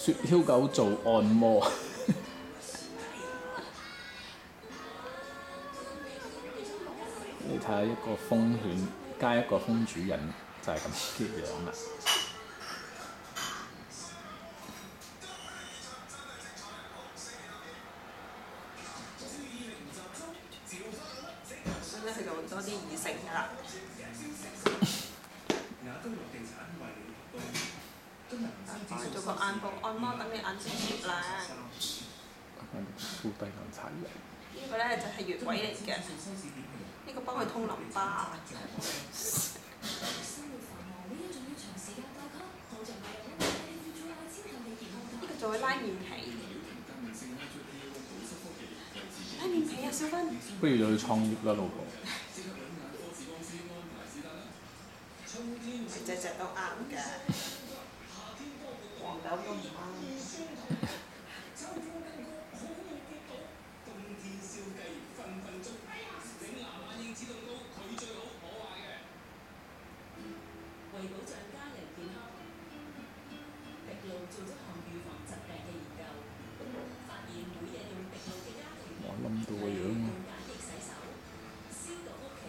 雪橇狗做按摩。你睇下一個瘋犬加一個瘋主人就係咁嘅樣啦。咁咧佢就會多啲異性㗎啦。做個眼部按摩，等你眼睛雪亮。敷低咁殘忍。呢個咧就係穴位嚟嘅，呢個幫佢通淋巴。呢個就會拉面皮。拉面皮啊，小芬！不如就去創業啦，老婆。隻隻都啱嘅，黃豆都唔啱。為保障家人健康，滴露做咗項預防疾病嘅研究，發現每日用滴露嘅家庭我冧到個樣啊！用梘液洗手，消毒屋企，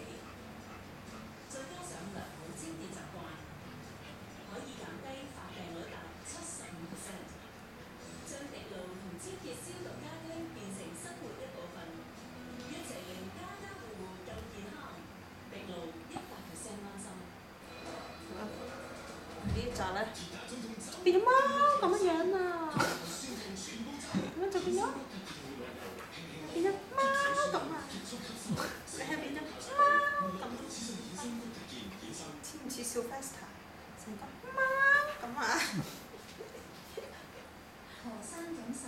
再加上良好清潔習慣，可以減低發病率達75%。將滴露同清潔消毒家居變成生活一部分，一齊令家家戶戶更健康。滴露100%安心。呢集咧變咗貓咁樣樣啊！咁樣就變咗貓咁啊！你係變咗貓咁，似唔似 Sylvester？成個貓咁啊！何生感受。